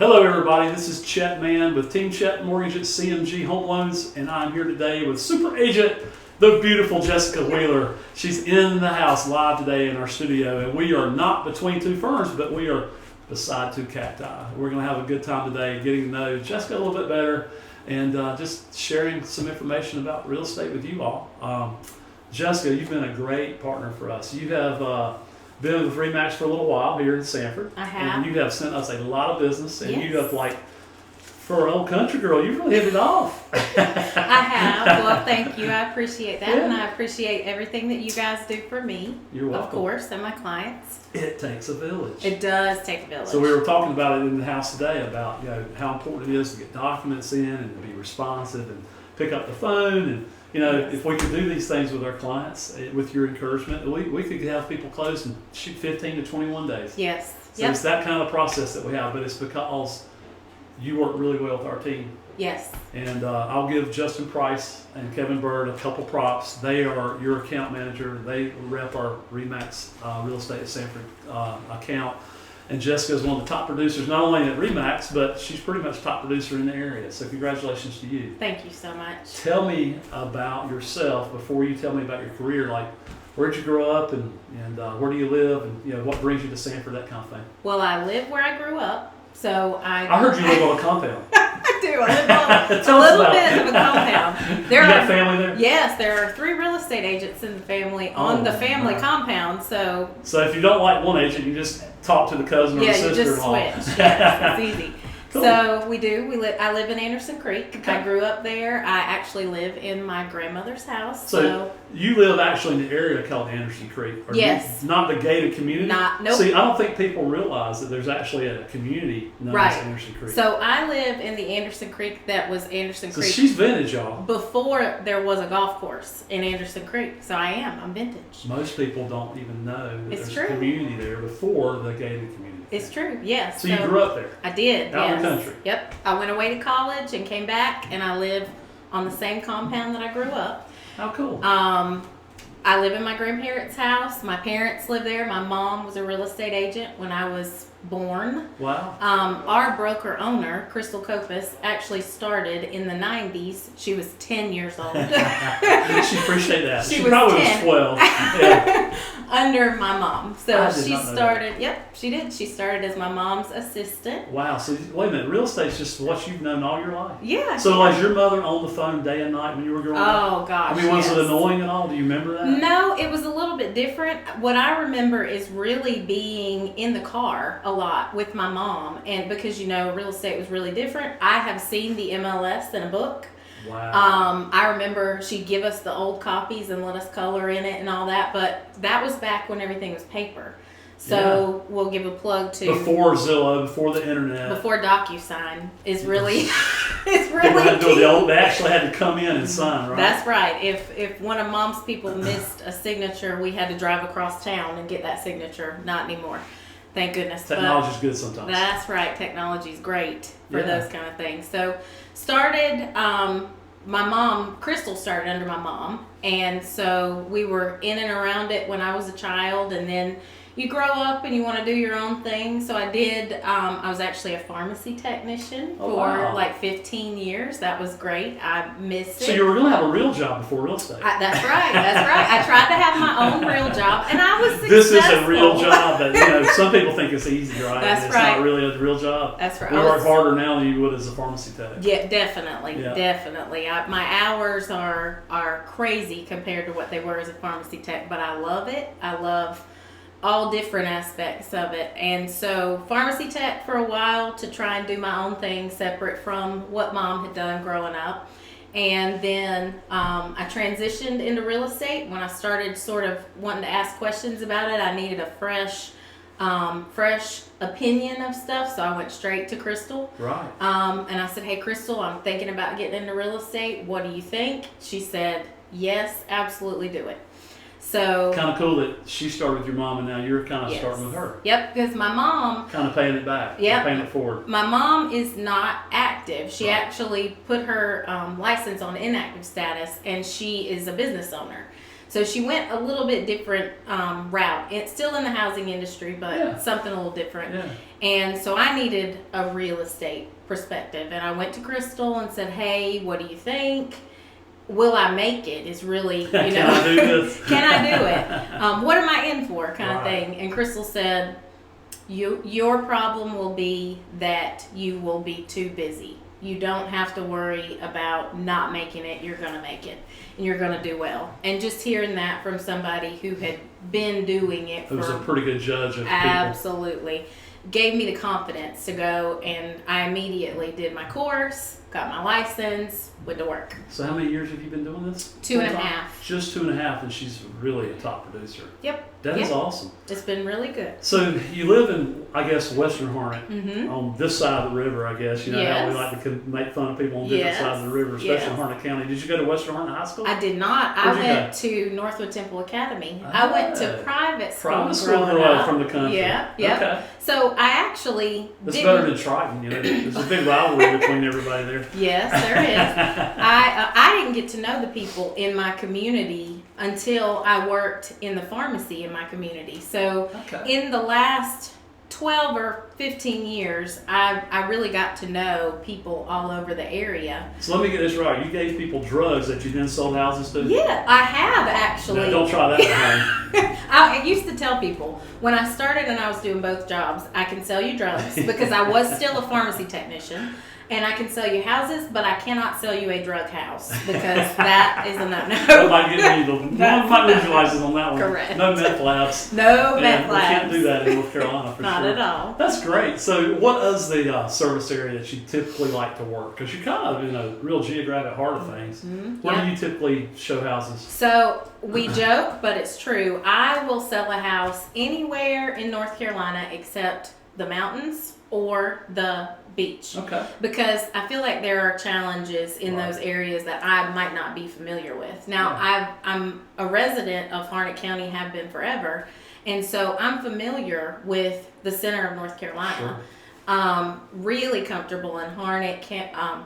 Hello everybody, this is Chet Mann with Team Chet Mortgage at CMG Home Loans, and I'm here today with Super Agent, the beautiful Jessica Wheeler. She's in the house live today in our studio, and we are not between two ferns, but we are beside two cacti. We're going to have a good time today getting to know Jessica a little bit better and just sharing some information about real estate with you all. Jessica, you've been a great partner for us. You have been with RE/MAX for a little while here in Sanford. I have. And you have sent us a lot of business, and Yes. you have, like, for an old country girl, you really hit it off. I have. Well, thank you. I appreciate that, Yeah. and I appreciate everything that you guys do for me. You're welcome. Of course, and my clients. It takes a village. It does take a village. So we were talking about it in the house today about how important it is to get documents in and to be responsive and pick up the phone. And Yes. if we could do these things with our clients, with your encouragement, we could have people closed in 15 to 21 days. Yes. So it's that kind of process that we have, but it's because you work really well with our team. Yes. And I'll give Justin Price and Kevin Bird a couple props. They are your account manager. They rep our RE/MAX Real Estate at Sanford account. And Jessica is one of the top producers, not only at RE/MAX, but she's pretty much top producer in the area. So congratulations to you. Thank you so much. Tell me about yourself before you tell me about your career. Like, where'd you grow up, and where do you live, and what brings you to Sanford, that kind of thing. Well, I live where I grew up, so I heard you live on a compound. I do. I live on a Tell us little about bit it. of a compound. You got family there? Yes, there are 3 real estate agents in the family on the family wow. compound. So if you don't like one agent, you just talk to the cousin or the yeah, you just sister-in-law. switch. Yes, it's easy. Cool. So we do. I live in Anderson Creek. Okay. I grew up there. I actually live in my grandmother's house. So you live actually in the area called Anderson Creek. Yes. Not the gated community? Nope. See, I don't think people realize that there's actually a community known as Anderson Creek. So I live in the Anderson Creek that was Anderson So Creek she's vintage, y'all. before there was a golf course in Anderson Creek. So I'm vintage. Most people don't even know that It's there's true. a community there before the gated community. It's true. Yes. So you grew up there? I did. Out yes. in the country? Yep. I went away to college and came back, and I live on the same compound that I grew up. How cool. I live in my grandparents' house. My parents live there. My mom was a real estate agent when I was born. Wow. Our broker owner, Crystal Copus, actually started in the 90s. She was 10 years old. She appreciate that. She She was probably 10. was 12. Yeah. Under my mom. So I did she not know started, yep, she did. She started as my mom's assistant. Wow. So wait a minute. Real estate's just what you've known all your life. Yeah. So was your mother on the phone day and night when you were growing up? Oh, gosh. I mean, was yes. it annoying at all? Do you remember that? No, it was a little bit different. What I remember is really being in the car a lot with my mom. And because, real estate was really different, I have seen the MLS in a book. Wow. I remember she'd give us the old copies and let us color in it and all that. But that was back when everything was paper. So we'll give a plug to Before Zillow, before the internet. before DocuSign is really is People had really to do key. they actually had to come in and sign, right? That's right. If one of Mom's people missed a signature, we had to drive across town and get that signature. Not anymore. Thank goodness. Technology's good sometimes. That's right. Technology's great for Yeah. those kind of things. So started, my mom, Crystal started under my mom. And so we were in and around it when I was a child. And then you grow up and you want to do your own thing. So I did. I was actually a pharmacy technician for like 15 years. That was great. I missed it. So you were going to have a real job before real estate. That's right. That's right. I tried to have my own real job, and I was successful. This is a real job that some people think it's easy, right? That's it's right. not really a real job. That's right. We work harder now than you would as a pharmacy tech. Yeah, definitely, Yeah. definitely. My hours are crazy compared to what they were as a pharmacy tech, but I love it. I love all different aspects of it. And so pharmacy tech for a while to try and do my own thing separate from what Mom had done growing up. And then I transitioned into real estate. When I started sort of wanting to ask questions about it, I needed a fresh opinion of stuff. So I went straight to Crystal. Right. And I said, hey, Crystal, I'm thinking about getting into real estate. What do you think? She said, yes, absolutely do it. So kind of cool that she started with your mom and now you're kind of yes. starting with her. Yep, because my mom, Kind of paying it back. Yep. Paying it forward. my mom is not active. She Right. actually put her license on inactive status, and she is a business owner. So she went a little bit different route. It's still in the housing industry, but Yeah. something a little different. Yeah. And so I needed a real estate perspective. And I went to Crystal and said, hey, what do you think? Will I make it is really, Can I do this? can I do it? What am I in for kind of Right. thing? And Crystal said, your problem will be that you will be too busy. You don't have to worry about not making it. You're going to make it, and you're going to do well. And just hearing that from somebody who had been doing it Who's a for pretty good judge of people. absolutely gave me the confidence to go, and I immediately did my course, got my license, went to work. So how many years have you been doing this? 2.5. Just 2.5, and she's really a top producer. Yep. That is awesome. It's been really good. So you live in, I guess, Western Harnett, Mm-hmm. on this side of the river, I guess. You know how we Yes. like to make fun of people on different Yes. sides of the river, especially Yes. in Harnett County. Did you go to Western Harnett High School? I did not. Where'd I you went to Northwood Temple Academy. I Ah. went to private school. Private school growing growing up. from the country. Yeah, yeah. Okay. So I actually That's didn't. better than Triton. You know, there's a big rivalry between everybody there. Yes, there is. I didn't get to know the people in my community until I worked in the pharmacy in my community. So Okay. in the last 12 or 15 years, I really got to know people all over the area. So let me get this right. You gave people drugs that you then sold houses to? Yeah, I have actually. No, don't try that at home. I used to tell people when I started and I was doing both jobs, I can sell you drugs because I was still a pharmacy technician. And I can sell you houses, but I cannot sell you a drug house because that is a That no-no. might get me one might lose your license on that one. Correct. No meth labs. No And meth we labs. can't do that in North Carolina for Not sure. at all. That's great. So, what is the service area that you typically like to work? Because you're kind of in a real geographic heart of things. Mhm. Where Yeah. do you typically show houses? So we joke, but it's true. I will sell a house anywhere in North Carolina except the mountains or the beach. Okay. Because I feel like there are challenges in Right. those areas that I might not be familiar with. Now, I'm a resident of Harnett County, have been forever, and so I'm familiar with the center of North Carolina. Really comfortable in Harnett,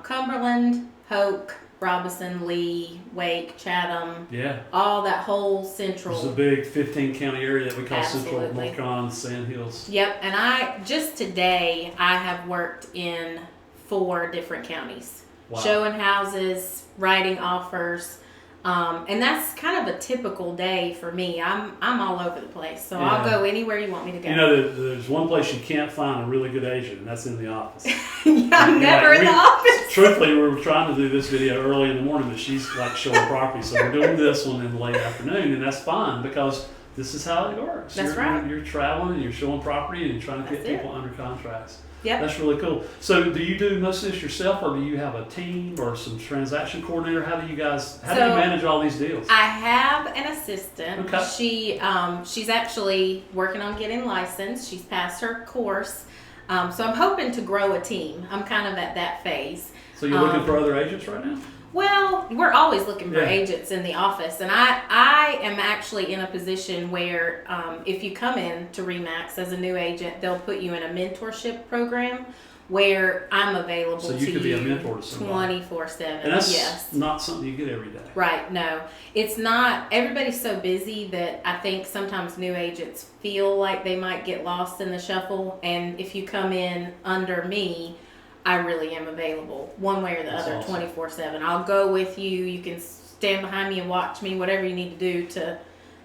Cumberland, Hoke, Robinson, Lee, Wake, Chatham, Yeah. all that whole There's a central. big 15-county area that we call Central Absolutely. North Carolina, Sand Hills. Yep, and I just today I have worked in 4 different counties, Wow. showing houses, writing offers, and that's kind of a typical day for me. I'm all over the place, so I'll Yeah. go anywhere you want me to go. You know, there's one place you can't find a really good agent, and that's in the office. I'm never in the office. Truthfully, we were trying to do this video early in the morning, but she's like showing property, so we're doing this one in the late afternoon, and that's fine because this is how it works. That's you're, right. You're traveling and you're showing property and you're trying to get That's it. people under contracts. Yep. That's really cool. So, do you do most of this yourself, or do you have a team or some transaction coordinator? How do you manage all these deals? I have an assistant. Okay. She's actually working on getting licensed. She's passed her course. So I'm hoping to grow a team. I'm kind of at that phase. So you're looking for other agents right now? Well, we're always looking for Yeah. agents in the office, and I am actually in a position where if you come in to Remax as a new agent, they'll put you in a mentorship program where I'm available So to you could be a mentor to somebody. 24/7. And that's Yes. not something you get every day. Right, no. It's not, everybody's so busy that I think sometimes new agents feel like they might get lost in the shuffle, and if you come in under me, I really am available one way or the That's other, awesome. 24/7. I'll go with you. You can stand behind me and watch me, whatever you need to do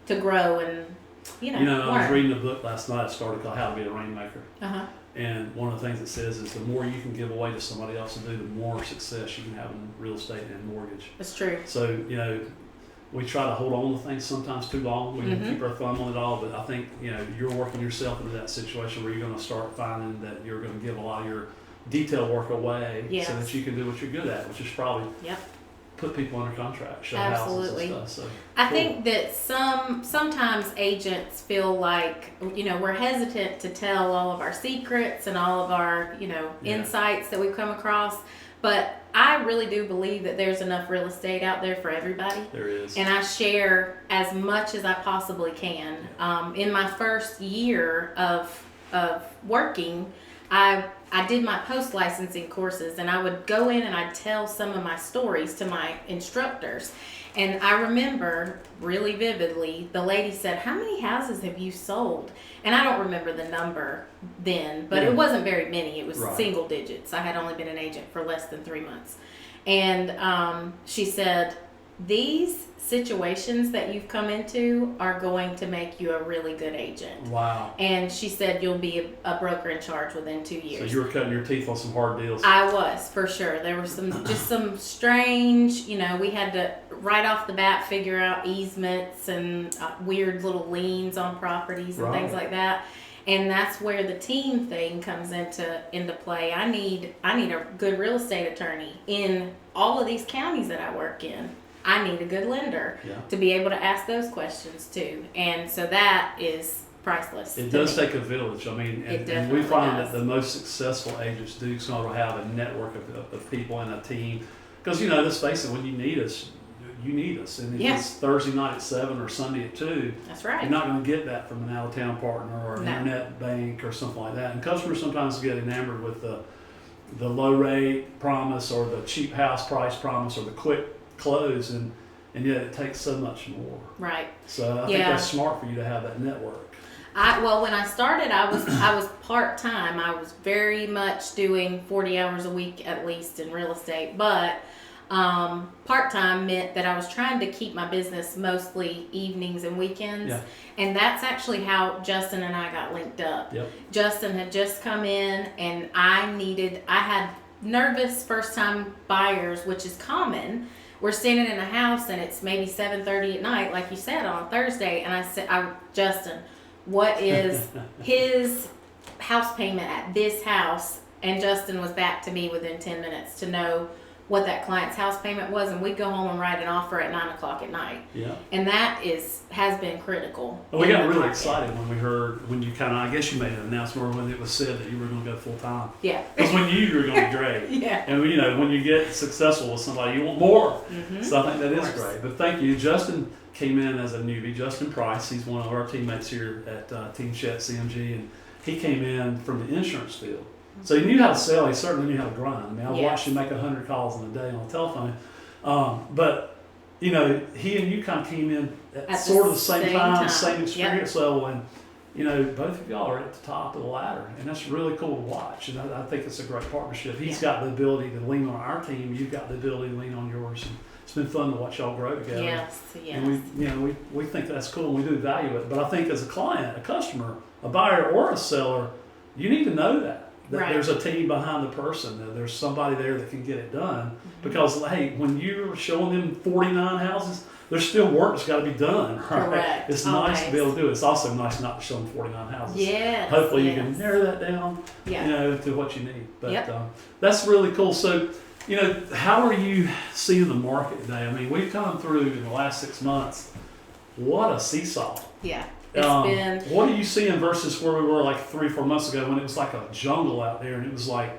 to grow and, You know, I was learn. reading a book last night, it started called How to Be a Rainmaker. Uh-huh. And one of the things it says is the more you can give away to somebody else to do, the more success you can have in real estate and mortgage. That's true. So, you know, we try to hold on to things sometimes too long. We Mhm. can keep our thumb on it all, but I think, you know, you're working yourself into that situation where you're going to start finding that you're going to give a lot of your detail work away Yes. so that you can do what you're good at, which is probably Yep. put people under contract, show Absolutely. houses and stuff. So, I cool. think that sometimes agents feel like, we're hesitant to tell all of our secrets and all of our, Yeah. insights that we've come across. But I really do believe that there's enough real estate out there for everybody. There is. And I share as much as I possibly can. In my first year of working, I did my post licensing courses, and I would go in and I'd tell some of my stories to my instructors. And I remember really vividly, the lady said, "How many houses have you sold?" And I don't remember the number then, but it wasn't very many. It was single digits. I had only been an agent for less than 3 months. And she said, "These situations that you've come into are going to make you a really good agent." Wow. And she said, "You'll be a broker in charge within 2 years." So you were cutting your teeth on some hard deals. I was, for sure. There were some strange, we had to right off the bat figure out easements and weird little liens on properties and things like that. And that's where the team thing comes into play. I need a good real estate attorney in all of these counties that I work in. I need a good lender to be able to ask those questions too. And so that is priceless. It does take a village. I mean, and we find that the most successful agents do sort of have a network of people and a team. Because, let's face it, when you need us, you need us. And if it's Thursday night at 7 or Sunday at 2, that's right. You're not going to get that from an out-of-town partner or an internet bank or something like that. And customers sometimes get enamored with the low rate promise or the cheap house price promise or the quick close, and yet it takes so much more. Right. So I think that's smart for you to have that network. When I started, I was part-time. I was very much doing 40 hours a week at least in real estate, but part-time meant that I was trying to keep my business mostly evenings and weekends. Yeah. And that's actually how Justin and I got linked up. Yep. Justin had just come in, and I had nervous first-time buyers, which is common. We're standing in a house and it's maybe 7:30 at night, like you said, on a Thursday. And I said, "Justin, what is his house payment at this house?" And Justin was back to me within 10 minutes to know what that client's house payment was. And we'd go home and write an offer at 9 o'clock at night. Yeah. And that has been critical. Well, we got really excited when we heard, when you I guess you made an announcement when it was said that you were going to go full time. Yeah. Because when you were going to be great. Yeah. And when you get successful with somebody, you want more. Mm-hmm. So I think that is great. But thank you. Justin came in as a newbie. Justin Price, he's one of our teammates here at Team Chet CMG, and he came in from the insurance field. So he knew how to sell. He certainly knew how to grind. I mean, I watched him make 100 calls in a day on the telephone. But he and you kind of came in at sort of the same time, same experience level, and both of y'all are at the top of the ladder, and that's really cool to watch. And I think it's a great partnership. He's got the ability to lean on our team. You've got the ability to lean on yours. And it's been fun to watch y'all grow together. Yes. And we think that's cool, and we do value it. But I think as a client, a customer, a buyer, or a seller, you need to know that there's a team behind the person, that there's somebody there that can get it done. Mm-hmm. Because, hey, when you're showing them 49 houses, there's still work that's got to be done. Right? Correct. It's nice to be able to do it. It's also nice not to show them 49 houses. Yes. Hopefully you can narrow that down, to what you need. But that's really cool. So, how are you seeing the market today? I mean, we've come through in the last 6 months. What a seesaw. Yeah. What are you seeing versus where we were like 3 or 4 months ago when it was like a jungle out there and it was like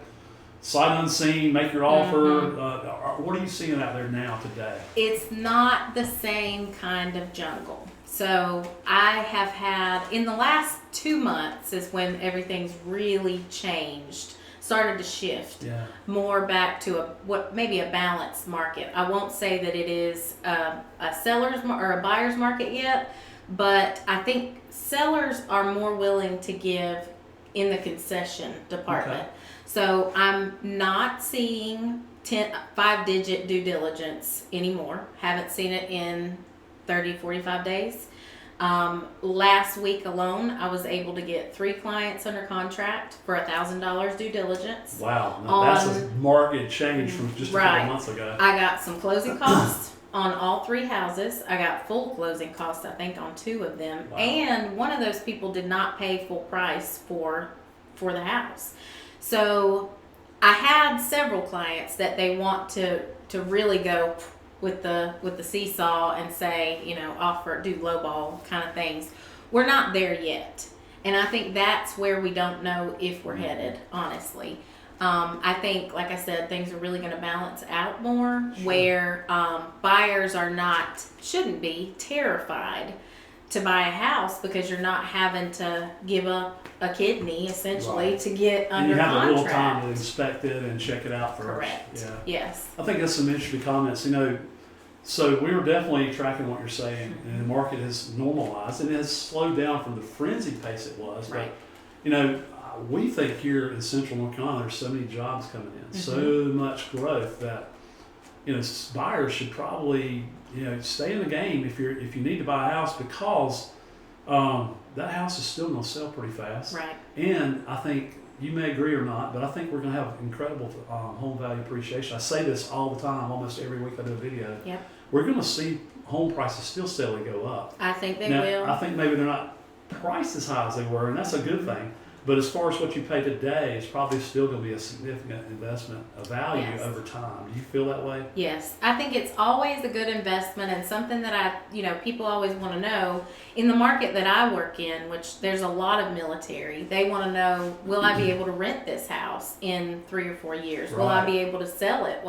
sight unseen, make your offer? Mm-hmm. What are you seeing out there now today? It's not the same kind of jungle. So I have had, in the last 2 months is when everything's really changed, started to shift more back to maybe a balanced market. I won't say that it is a seller's or a buyer's market yet, but I think sellers are more willing to give in the concession department. Okay. So I'm not seeing 5-digit due diligence anymore. Haven't seen it in 30, 45 days. Last week alone, I was able to get 3 clients under contract for $1,000 due diligence. Wow, that's a market change from just a couple months ago. I got some closing costs on all 3 houses. I got full closing costs, I think, on 2 of them. Wow. And one of those people did not pay full price for the house. So I had several clients that they want to really go with the seesaw and say, do lowball kind of things. We're not there yet. And I think that's where we don't know if we're headed, honestly. I think, like I said, things are really going to balance out more, where buyers shouldn't be terrified to buy a house because you're not having to give up a kidney essentially Right. to get And under you have a little contract. time to inspect it and check it out first. Correct. Yeah. Yes. I think that's some interesting comments. So we were definitely tracking what you're saying, and the market has normalized and it has slowed down from the frenzied pace it was. Right. But we think here in Central North Carolina there's so many jobs coming in, so much growth that buyers should probably stay in the game if you need to buy a house, because that house is still going to sell pretty fast. Right. And I think you may agree or not, but I think we're going to have incredible home value appreciation. I say this all the time, almost every week I do a video. Yep. We're going to see home prices still steadily go up. I think they Now, will. I think maybe they're not priced as high as they were, and that's a good thing. But as far as what you pay today, it's probably still going to be a significant investment of value Yes. over time. Do you feel that way? Yes, I think it's always a good investment, and something that people always want to know in the market that I work in, which there's a lot of military. They want to know, will I be able to rent this house in 3 or 4 years? Will I Right. be able to sell it?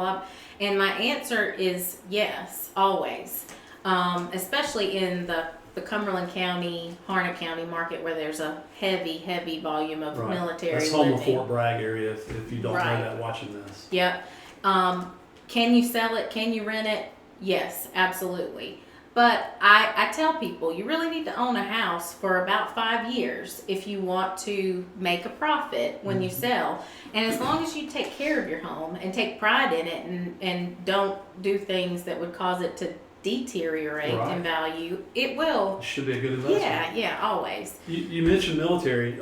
And my answer is yes, always. Especially in the Cumberland County, Harnett County market, where there's a heavy volume of Right. military That's home living. of Fort Bragg area, if you don't Right. know that watching this. Yep. Can you sell it? Can you rent it? Yes, absolutely. But I tell people, you really need to own a house for about 5 years if you want to make a profit when you sell. And as long as you take care of your home and take pride in it and don't do things that would cause it to deteriorate Right. in value, it will. It should be a good investment. Yeah, always. You mentioned military.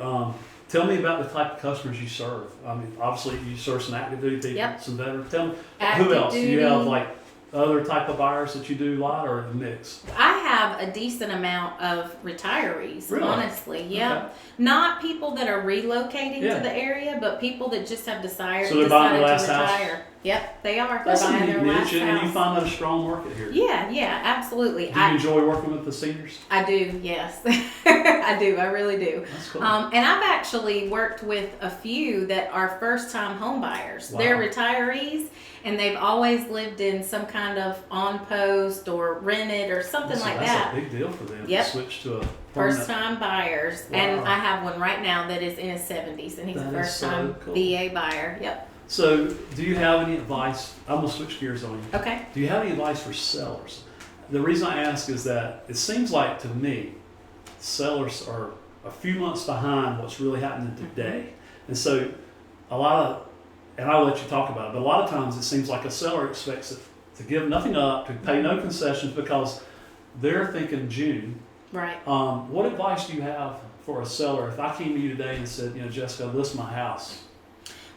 Tell me about the type of customers you serve. I mean, obviously you serve some active duty people, Yep. some veterans. Tell me, Active who else? Do you duty. have like other type of buyers that you do a lot, or a mix? I have a decent amount of retirees, Really? honestly. Yeah. Okay. Not people that are relocating Yeah. to the area, but people that just have decided So they're buying their to last retire. house? Yep, they are. That's They're a buying neat their last niche, and you house. find that a strong market here. Yeah, absolutely. Do you enjoy working with the seniors? I do, yes. I do, I really do. That's cool. And I've actually worked with a few that are first-time home buyers. Wow. They're retirees, and they've always lived in some kind of on-post or rented or something like that. That's a big deal for them Yep. to switch to a permanent. First-time buyers. Wow. And I have one right now that is in his 70s, and he's That a is so first-time cool. VA buyer. Yep. So, do you have any advice? I'm gonna switch gears on you. Okay. Do you have any advice for sellers? The reason I ask is that it seems like to me, sellers are a few months behind what's really happening today. And so and I'll let you talk about it, but a lot of times it seems like a seller expects it to give nothing up, to pay no concessions, because they're thinking June. Right. What advice do you have for a seller? If I came to you today and said, Jessica, list my house.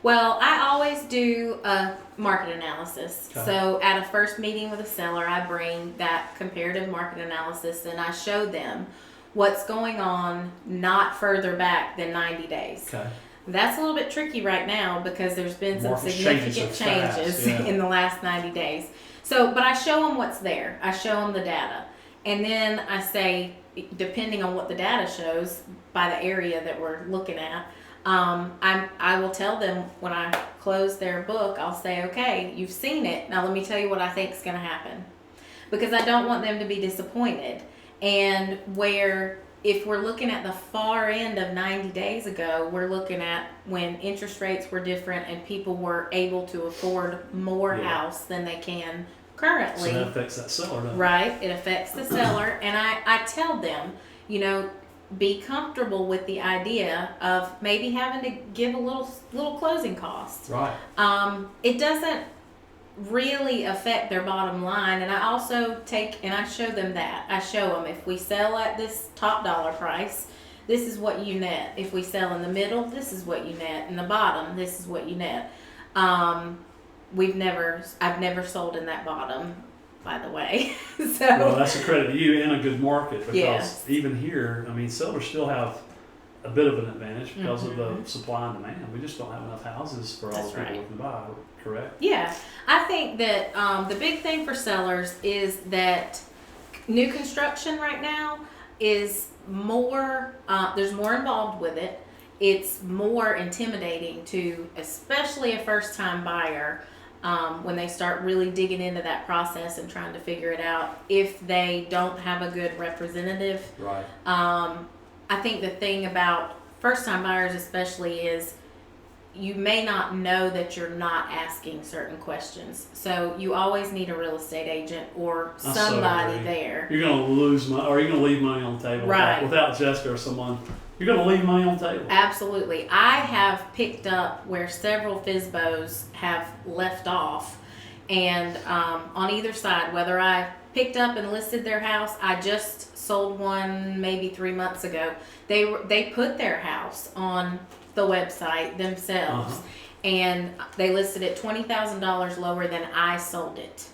Well, I always do a market analysis. Okay. So at a first meeting with a seller, I bring that comparative market analysis and I show them what's going on not further back than 90 days. Okay. That's a little bit tricky right now because there's been some Market's changing significant so fast, changes yeah. in the last 90 days. So, but I show them what's there. I show them the data. And then I say, depending on what the data shows by the area that we're looking at, I will tell them when I close their book, I'll say, okay, you've seen it. Now let me tell you what I think is going to happen. Because I don't want them to be disappointed. And if we're looking at the far end of 90 days ago, we're looking at when interest rates were different and people were able to afford more house than they can currently. So that affects that seller, doesn't it? Right. It affects the seller. And I tell them, be comfortable with the idea of maybe having to give a little closing costs. Right. It doesn't really affect their bottom line. And I also I show them that. I show them if we sell at this top dollar price, this is what you net. If we sell in the middle, this is what you net. In the bottom, this is what you net. I've never sold in that bottom, by the way. So Well, that's a credit to you and a good market, because Yes. even here, sellers still have a bit of an advantage because of the supply and demand. We just don't have enough houses for all That's the people right. we can buy, correct? Yeah, I think that the big thing for sellers is that new construction right now is more, there's more involved with it. It's more intimidating to, especially a first-time buyer, when they start really digging into that process and trying to figure it out, if they don't have a good representative. Right. I think the thing about first-time buyers especially is you may not know that you're not asking certain questions. So you always need a real estate agent or somebody there. You're going to lose money, or you're going to leave money on the table. Right. Without Jessica or someone, you're going to leave money on the table. Absolutely. I have picked up where several FSBOs have left off, and on either side, whether I picked up and listed their house, I just sold one maybe 3 months ago. They put their house on the website themselves, and they listed it $20,000 lower than I sold it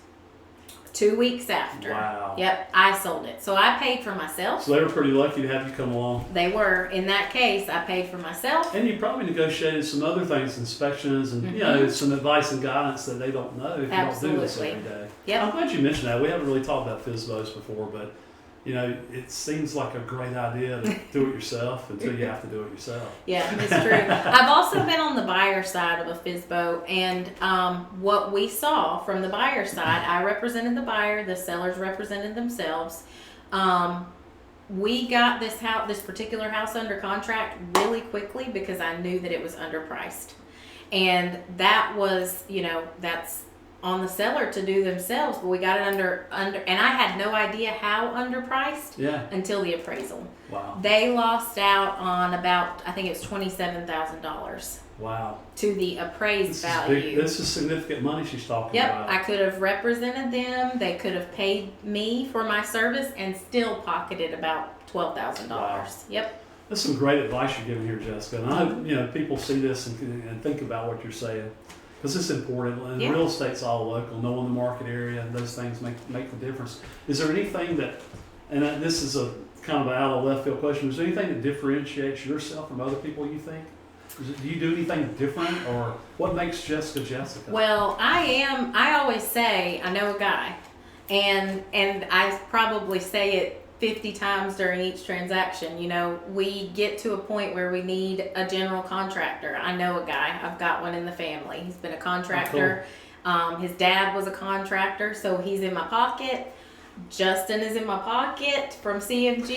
2 weeks after. Wow. Yep, I sold it. So I paid for myself. So they were pretty lucky to have you come along. They were. In that case, I paid for myself. And you probably negotiated some other things, inspections, and you know, some advice and guidance that they don't know if you don't do this every day. Yep. I'm glad you mentioned that. We haven't really talked about FSBOs before, but you know, it seems like a great idea to do it yourself until you have to do it yourself. Yeah, it's true. I've also been on the buyer side of a FSBO, and what we saw from the buyer side, I represented the buyer, the sellers represented themselves. We got this particular house under contract really quickly because I knew that it was underpriced. And that was, you know, that's on the seller to do themselves, but we got it under, and I had no idea how underpriced until the appraisal. Wow. They lost out on about, I think it was $27,000. Wow. To the appraised value. This is significant money she's talking about. Yep, I could have represented them. They could have paid me for my service and still pocketed about $12,000. Wow. Yep. That's some great advice you're giving here, Jessica. And I hope, you know, people see this and think about what you're saying. Because it's important, and real estate's all local, knowing the market area, and those things make the difference. Is there anything that, and this is a kind of an out of left field question, is there anything that differentiates yourself from other people, you think? Do you do anything different, or what makes Jessica Jessica? Well, I always say, I know a guy, and I probably say it 50 times during each transaction. You know, we get to a point where we need a general contractor. I know a guy. I've got one in the family. He's been a contractor. Oh, cool. His dad was a contractor, so he's in my pocket. Justin is in my pocket from CMG.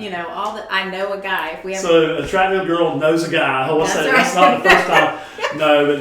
You know, I know a guy. If we have so a attractive girl knows a guy. That's not the first time. No, but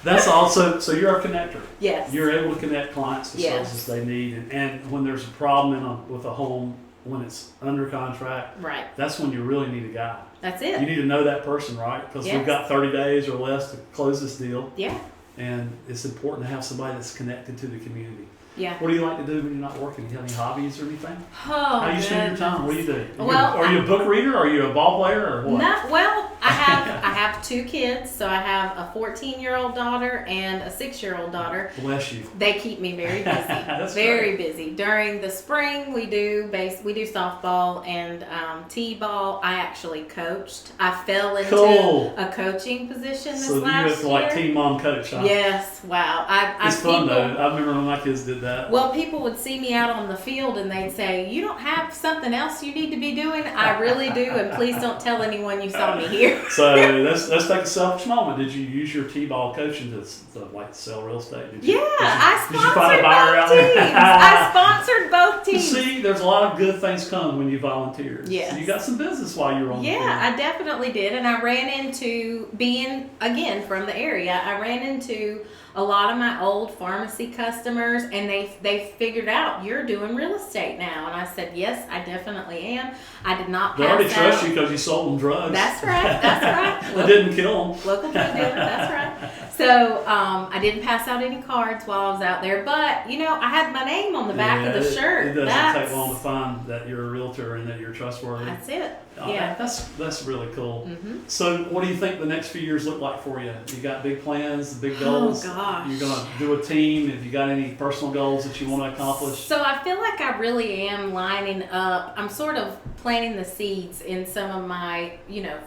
that's also, so you're a connector. Yes. You're able to connect clients to services they need. And when there's a problem with a home, when it's under contract, right, that's when you really need a guy. That's it. You need to know that person, right? Because we've got 30 days or less to close this deal. Yeah. And it's important to have somebody that's connected to the community. Yeah. What do you like to do when you're not working? Do you have any hobbies or anything? Oh, how do you spend your time? What do you do? Well, are you a book reader? Are you a ball player or what? Well, I have 2 kids. So I have a 14-year-old daughter and a 6-year-old daughter. Bless you. They keep me very busy. That's very great. busy. During the spring, we do softball and t-ball. I actually coached. I fell into a coaching position this last year. So you have like team mom coach, huh? Yes. Wow. It's fun though. I remember when my kids did that. Well, people would see me out on the field and they'd say, "You don't have something else you need to be doing?" I really do, and please don't tell anyone you saw me here. So let's take a selfish moment. Did you use your t-ball coaching to like sell real estate? I sponsored both teams. I sponsored both teams. See, there's a lot of good things come when you volunteer. Yes. So you got some business while you were on the field. Yeah, I definitely did, and I ran into, being again from the area, I ran into a lot of my old pharmacy customers, and they figured out, you're doing real estate now. And I said, yes, I definitely am. I did not pass They already trust out. you because you sold them drugs. That's right. That's right. It didn't kill them. Local drug dealer. That's right. So I didn't pass out any cards while I was out there, but you know, I had my name on the back of the shirt. It doesn't take long to find that you're a realtor and that you're trustworthy. That's it. Yeah, that's really cool. Mm-hmm. So, what do you think the next few years look like for you? You got big plans, big goals? Oh gosh! You're gonna do a team. Have you got any personal goals that you want to accomplish? So I feel like I really am lining up. I'm sort of planting the seeds in some of my,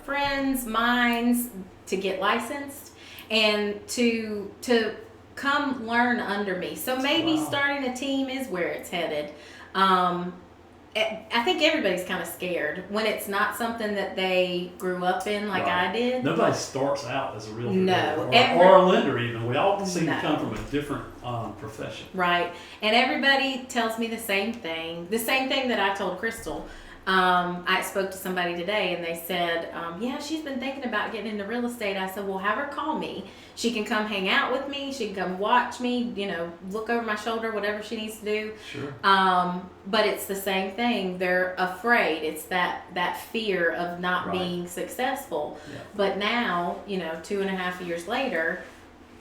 friends' minds to get licensed and to come learn under me. So maybe starting a team is where it's headed. I think everybody's kind of scared when it's not something that they grew up in like Right. I did. Nobody starts out as a realtor. No. Or a lender even. We all seem No. to come from a different profession. Right. And everybody tells me the same thing that I told Crystal. I spoke to somebody today and they said, yeah, she's been thinking about getting into real estate. I said, well, have her call me. She can come hang out with me. She can come watch me, look over my shoulder, whatever she needs to do. Sure. But it's the same thing. They're afraid. It's that fear of not Right. being successful. Yeah. But now, 2.5 years later,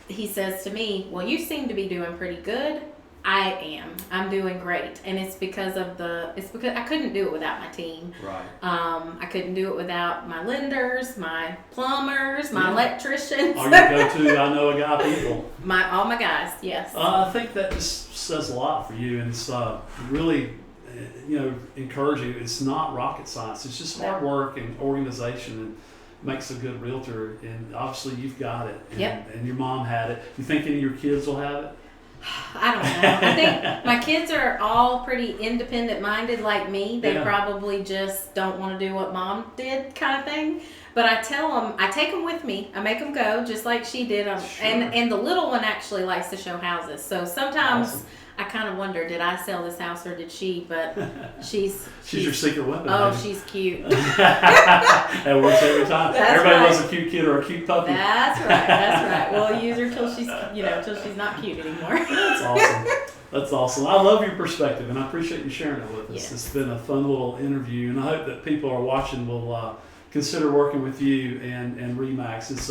he says to me, well, you seem to be doing pretty good. I am. I'm doing great. And it's because I couldn't do it without my team. Right. I couldn't do it without my lenders, my plumbers, my electricians. Or you go to I know a guy people. All my guys, yes. I think that just says a lot for you, and it's really, encouraging. It's not rocket science. It's just hard work and organization, and makes a good realtor. And obviously, you've got it. And, Yep. and your mom had it. You think any of your kids will have it? I don't know. I think my kids are all pretty independent minded like me. They Yeah. probably just don't want to do what mom did kind of thing. But I tell them, I take them with me. I make them go just like she did. Sure. And the little one actually likes to show houses. So sometimes Awesome. I kind of wonder, did I sell this house or did she? But she's She's your secret weapon. oh, maybe. she's cute. That works every time. That's Everybody right. loves a cute kid or a cute puppy. That's right. That's right. We'll use her till she's not cute anymore. That's awesome. That's awesome. I love your perspective, and I appreciate you sharing it with us. Yes. It's been a fun little interview, and I hope that people are watching will consider working with you and Remax. It's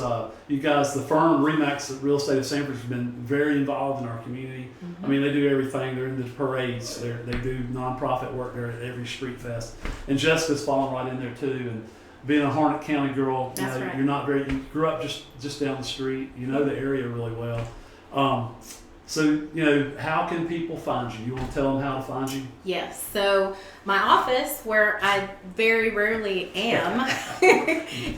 you guys, the firm Remax Real Estate of Sanford, has been very involved in our community. Mm-hmm. I mean, they do everything. They're in the parades. They do nonprofit work there at every street fest. And Jessica's fallen right in there too. And being a Harnett County girl, That's right. you're not you grew up just down the street. You know the area really well. So, how can people find you? You want to tell them how to find you? Yes. So my office, where I very rarely am,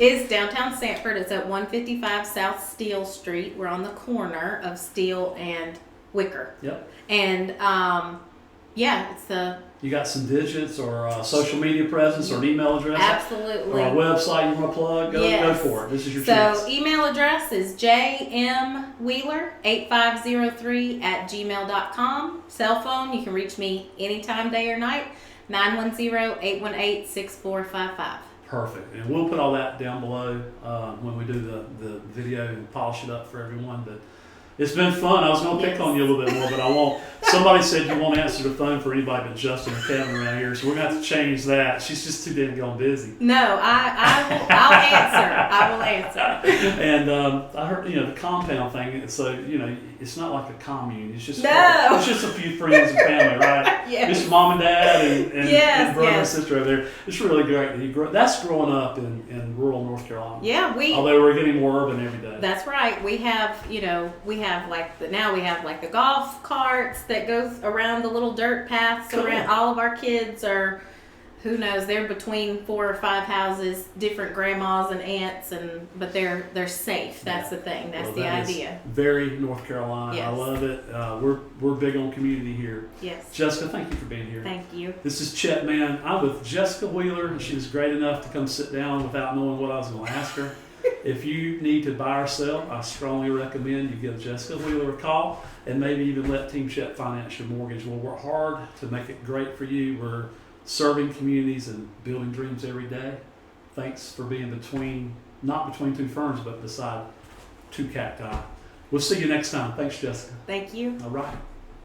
is downtown Sanford. It's at 155 South Steel Street. We're on the corner of Steel and Wicker. Yep. And it's the You got some digits or social media presence or an email address? absolutely. Or a website you want to plug? Go Yes. for it. This is your So chance. email address is jmwheeler8503@gmail.com. Cell phone, you can reach me anytime, day or night, 910-818-6455. Perfect. And we'll put all that down below when we do the video and polish it up for everyone. But it's been fun. I was going to pick Yes. on you a little bit more, but I won't. Somebody said you won't answer the phone for anybody but Justin or Kevin around here, so we're going to have to change that. She's just too damn gone busy. No, I'll answer. I will answer. And I heard, the compound thing. So it's not like a commune. It's just No. it's just a few friends and family, right? Yes. It's mom and dad and, Yes, and brother yes. and sister over there. It's really great. That's growing up in rural North Carolina. Yeah, Although we're getting more urban every day. that's right. We have like the golf carts that goes around the little dirt paths Cool. around. All of our kids are, who knows, they're between 4 or 5 houses, different grandmas and aunts, but they're safe. That's the thing. That's the that is idea. Very North Carolina. Yes. I love it. We're big on community here. Yes. Jessica, thank you for being here. Thank you. This is Chet Man. I'm with Jessica Wheeler, and she was great enough to come sit down without knowing what I was going to ask her. If you need to buy or sell, I strongly recommend you give Jessica Wheeler a call and maybe even let Team Chet finance your mortgage. We'll work hard to make it great for you. We're serving communities and building dreams every day. Thanks for being not between two ferns, but beside two cacti. We'll see you next time. Thanks, Jessica. Thank you. All right.